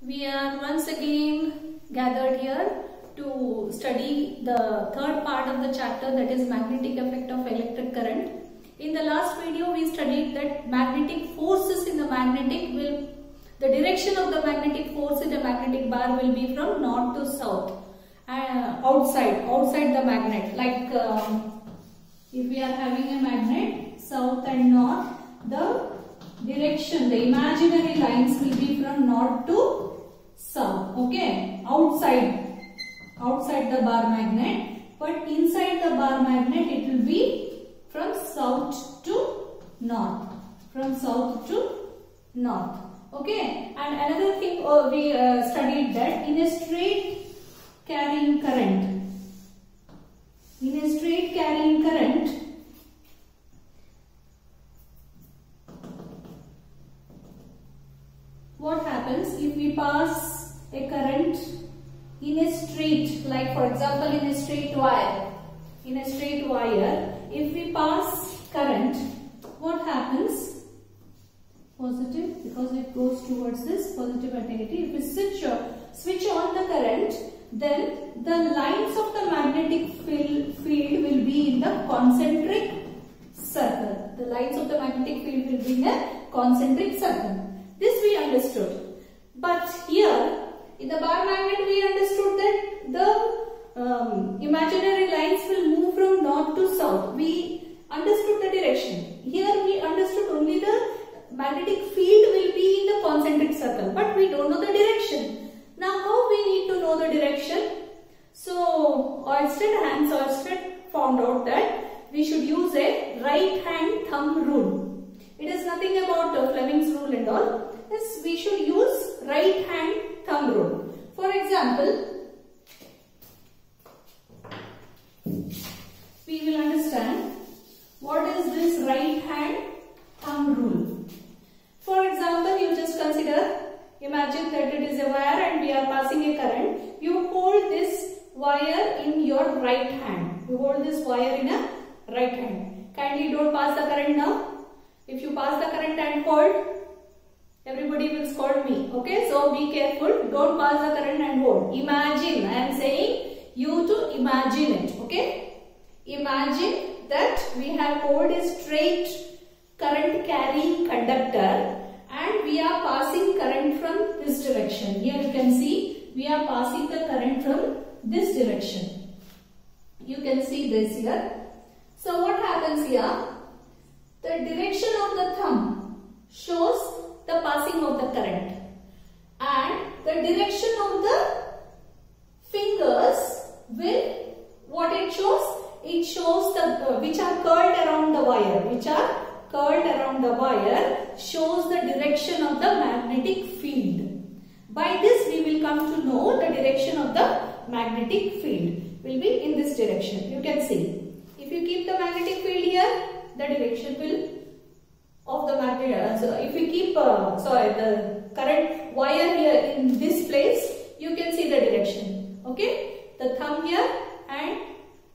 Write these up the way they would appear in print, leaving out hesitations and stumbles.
We are once again gathered here to study the third part of the chapter, that is magnetic effect of electric current. In the last video we studied that magnetic forces in the the direction of the magnetic force in the magnetic bar will be from north to south, outside the magnet. Like if we are having a magnet, south and north, the direction, the imaginary lines will be from north to south, okay, outside the bar magnet, but inside the bar magnet it will be from south to north, okay. And another thing we studied that in a straight carrying current, what happens if we pass a current in a straight, like for example in a straight wire, if we pass current, what happens? Positive, because it goes towards this, positive and negative. If we switch on the current, then the lines of the magnetic field will be in the concentric circle. The lines of the magnetic field will be in a concentric circle. This we understood. But here in the bar magnet we understood that the imaginary lines will move from north to south. We understood the direction. Here we understood only the magnetic field will be in the concentric circle, but we don't know the direction. Now how we need to know the direction? So Hans Oersted found out that we should use a right hand thumb rule. It is nothing about Fleming's rule and all. Yes, we should use right hand thumb rule. For example, we will understand what is this right hand thumb rule. For example, you just imagine that it is a wire and we are passing a current. You hold this wire in your right hand. You hold this wire in a right hand. Kindly don't pass the current now. If you pass the current and hold, everybody will scold me. Okay, so be careful. Don't pass the current and hold. Imagine. I am saying you to imagine it. Okay, imagine that we have hold a straight current carrying conductor and we are passing current from this direction. Here you can see we are passing the current from this direction. You can see this here. So what happens here? The direction of the thumb shows the passing of the current and the direction of the fingers will, what it shows? It shows the which are curled around the wire, shows the direction of the magnetic field. By this we will come to know the direction of the magnetic field will be in this direction. You can see if you keep the magnetic field here, the direction will of the magnet. So if we keep the current wire here in this place, you can see the direction. Okay, the thumb here and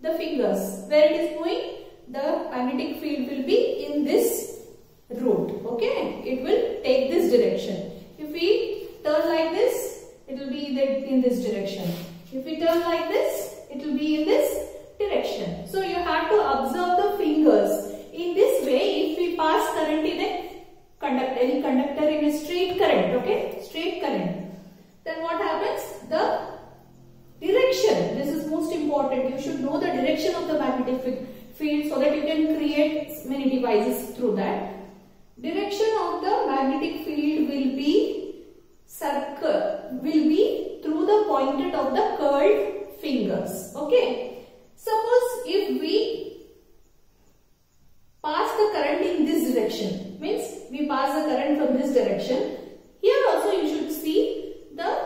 the fingers, where it is going, the magnetic field will be in this route. Okay, it will take this direction. If we turn like this, it will be in this direction. If we turn like this, it will be in this direction. So you have to observe the fingers. In this way, if we pass current in a conductor, any conductor in a straight current, okay, straight current, then what happens? The direction, this is most important. You should know the direction of the magnetic field so that you can create many devices through that. Direction of the magnetic field will be through the pointed of the curled fingers. Okay. Suppose if we pass the current in this direction, means we pass the current from this direction. Here also you should see the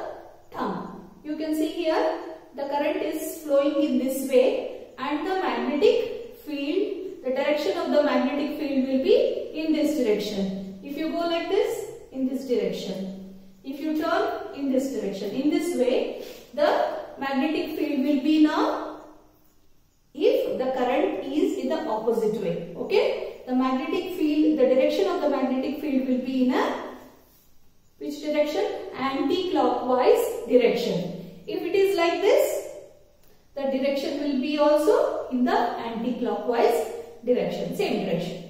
thumb. You can see here the current is flowing in this way and the magnetic field, the direction of the magnetic field will be in this direction. If you go like this, in this direction. If you turn, in this direction. In this way, the magnetic field will be now if the current is in the opposite way. Okay, the magnetic field, the direction of the magnetic field will be in a which direction? Anti anti-clockwise direction. If it is like this, the direction will be also in the anti-clockwise direction, same direction.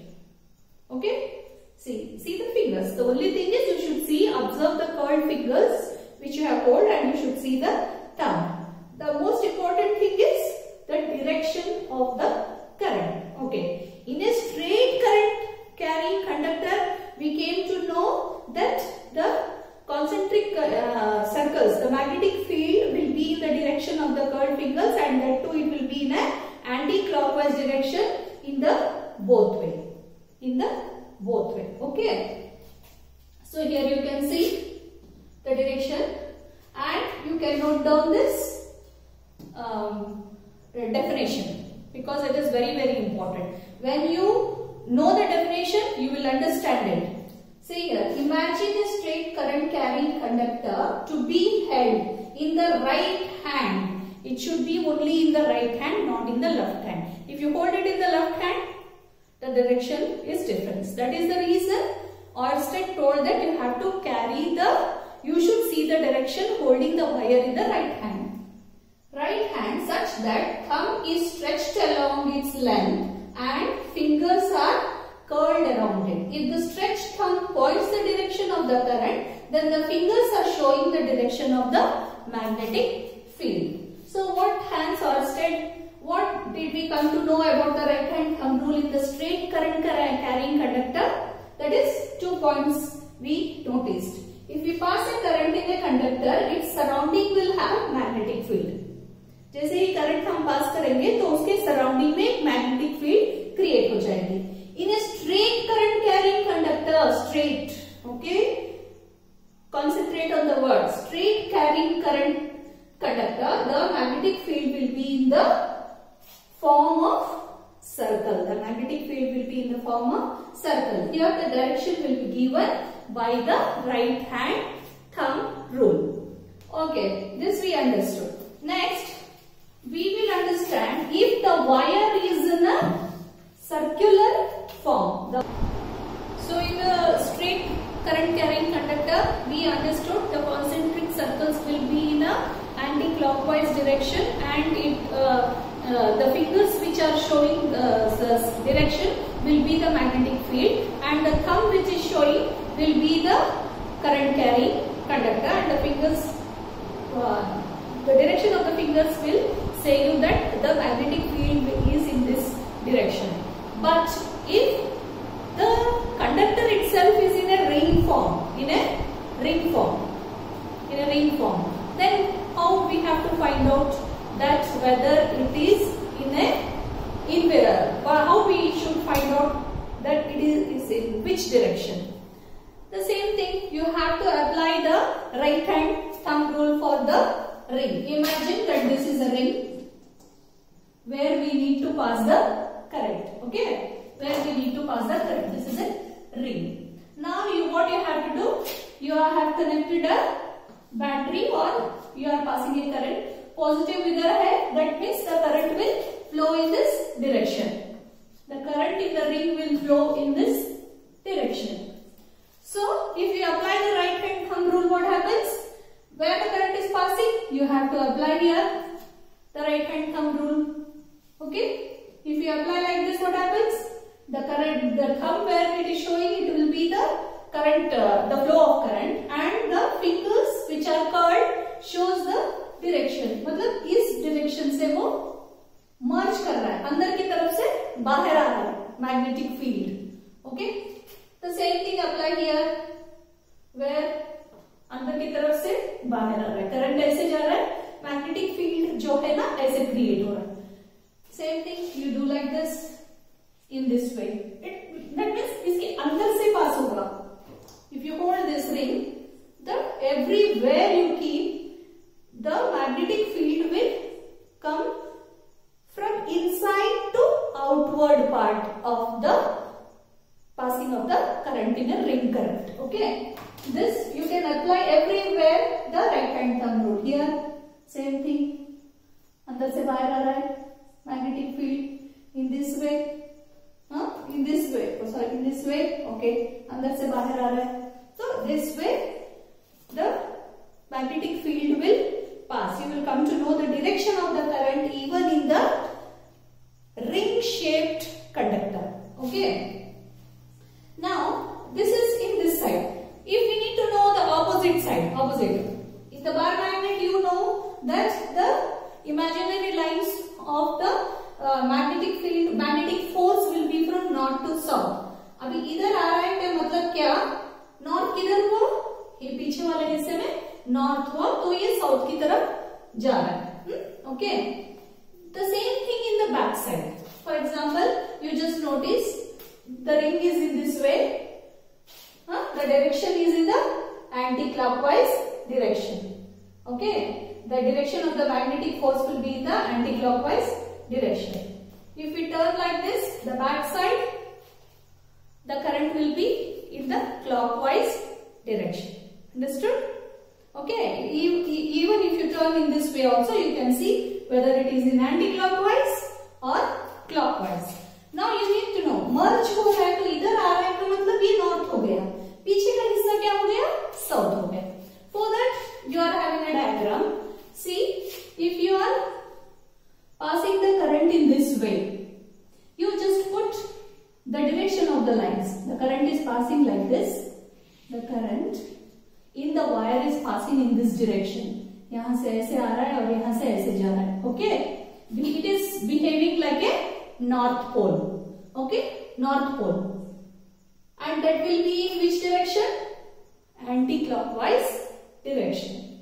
Okay? See the fingers. The only thing is you should see, observe the curled fingers which you have hold, and you should see the thumb. The most important thing is the direction of the current. Okay. In a straight current carrying conductor, we came to know that the concentric circles, the magnetic field will be in the direction of the curled fingers, and that too it will be in an anti-clockwise direction in the both way. Okay. So here you can see the direction, and you can note down this definition, because it is very, very important. When you know the definition, you will understand it. See here, imagine a straight current carrying conductor to be held in the right hand. It should be only in the right hand, not in the left hand. If you hold it in the left hand, the direction is different. That is the reason Oersted told that you have to carry you should see the direction holding the wire in the right hand. Right hand such that thumb is stretched along its length and fingers are curled around it. If the stretched thumb points the direction of the current, then the fingers are showing the direction of the magnetic field. So what Hans Oersted, what did we come to know about the right hand thumb rule in the straight current carrying conductor? That is 2 points we noticed. If we pass a current in a conductor, its surrounding will have magnetic field. जैसे ही current हम पास करेंगे तो उसके surrounding में एक magnetic field create हो जाएगी. In a straight current carrying conductor, straight, okay, concentrate on the word straight carrying current conductor, the magnetic field will be in the form of circle. The magnetic field will be in the form of circle. Here the direction will be given by the right hand thumb rule. Okay, this we understood. Next, we will understand if the wire is in a circular form. So in the straight current carrying conductor, we understood the concentric circles will be in a anti-clockwise direction, and the fingers which are showing the direction will be the magnetic field, and the thumb which is showing will be the current carrying conductor, and the fingers, the direction of the fingers will say you that the magnetic field is in this direction. But if the conductor itself is in a ring form, then how we have to find out that whether it is in a inverter, or how we should find out that it is in which direction? The same thing, you have to apply the right hand thumb rule for the ring. Imagine that this is a ring where we need to pass the current. Okay, where we need to pass the current. This is a ring. Now what you have to do? You have connected a battery, or you are passing a current. Positive idhar hai, that means the current will flow in this direction. The current in the ring will flow in this direction. So if you apply the right hand thumb rule, what happens? Where the current is passing, you have to apply here the right hand thumb rule. Okay, if you apply like this, what happens? The current, the thumb where it is showing, it will be the current, the flow of current, and the fingers which are curled shows the direction. मतलब इस direction से वो merge कर रहा है, अंदर की तरफ से बाहर आ रहा है magnetic field. Okay, the same thing apply here, where अंदर की तरफ से बाहर आ रहा है, करंट ऐसे जा रहा है, मैग्नेटिक फील्ड जो है ना ऐसे क्रिएट हो रहा है. Same thing you do like this, in this way, that means इसके अंदर से पास होगा. If you hold this ring, the everywhere you keep the magnetic field will come from inside to outward part of the passing of the current in a ring current. Okay, this you can apply everywhere the right hand thumb rule. Here same thing, अंदर से बाहर आ रहा है magnetic field in this way, in this way, oh sorry, in this way. Okay, अंदर से बाहर आ रहा है, so this way the magnetic field will pass. You will come to know the direction of the current even in the ring shaped conductor. Okay. Now this is in this side. If we need to know the opposite side, in the bar magnet, you know that the imaginary lines of the magnetic field, magnetic force will be from north to south. अभी इधर आ रहा है क्या मतलब क्या? North किधर हुआ? ये पीछे वाले हिस्से में नॉर्थ हुआ, तो ये साउथ की तरफ जा रहा है. Okay. The same thing in the back side. For example, you just notice the ring is in this way. The direction is in the anti-clockwise direction. Okay. The direction of the magnetic force will be in the anti-clockwise direction. If we turn like this, the back side, the current will be in the clockwise direction. Understood? Okay. Even if you turn in this way also, you can see whether it is in anti-clockwise or clockwise. Now you need to know, merge हो रहा है तो इधर आ रहा है तो मतलब ये north हो गया, पीछे का हिस्सा क्या हो गया? South हो गया. For that you are having a diagram. See, if you are passing the current in this way, you just put the direction of the lines. The current is passing like this. The current in the wire is passing in this direction. यहाँ से ऐसे आ रहा है और यहाँ से ऐसे जा रहा है. Okay? It is behaving like a north pole. Okay? North pole. And that will be in which direction? Anti-clockwise direction.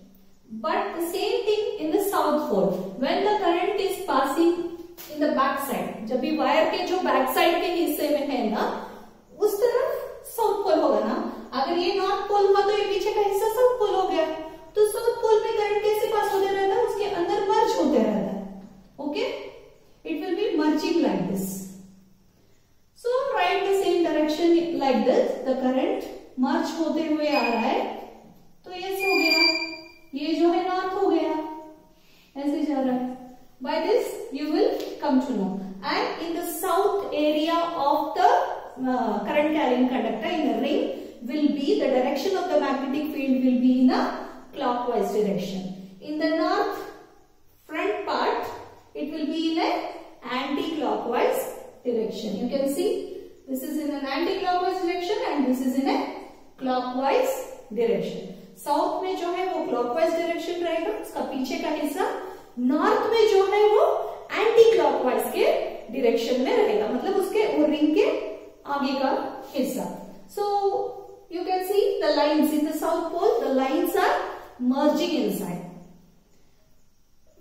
But the same thing in the south pole. When the current is passing in the back side, जब भी wire के जो back side के हिस्से में है ना, उस तरफ साउथ पोल होगा ना. अगर ये नॉर्थ पोल हुआ तो ये पीछे का हिस्सा साउथ पोल हो गया. तो साउथ पोल में करंट कैसे पास होते रहता है? उसके अंदर मर्ज होते रहता है. Okay. It will be merging like this. So write the same direction like this. The current merge होते हुए आ रहा है, तो ये हो गया, ये जो है नॉर्थ हो गया, ऐसे जा रहा है. By this you will come to know. And in the south area of the current carrying conductor in a ring will be the direction of the magnetic field will be in a clockwise direction. In the north front part, it will be in a anti-clockwise direction. You can see this is in an anti-clockwise direction and this is in a clockwise direction. South में जो है वो clockwise direction रहेगा, उसका पीछे का हिस्सा. North में जो है वो एंटी क्लॉकवाइज के डायरेक्शन में रहेगा, मतलब उसके रिंग के आगे का हिस्सा. सो you can see the lines in the south pole, the lines are merging inside.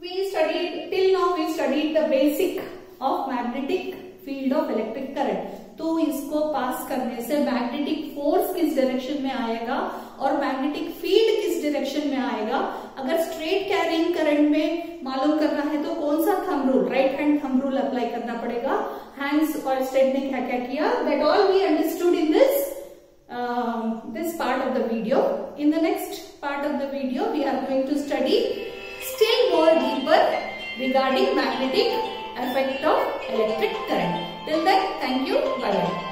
We studied the basic of magnetic field of electric current. तो इसको पास करने से मैग्नेटिक फोर्स किस डायरेक्शन में आएगा और मैग्नेटिक फील्ड किस डायरेक्शन में आएगा. अगर स्ट्रेट कैरिंग करंट में मालूम करना है तो कौन सा thumb rule, right hand thumb rule apply करना पड़ेगा. हैंस और स्टेट ने क्या क्या किया, that all we understood in this part of the video. In the next part of the video, we are going to study still more deeper regarding magnetic effect of electric current. Till then, thank you. Bye bye.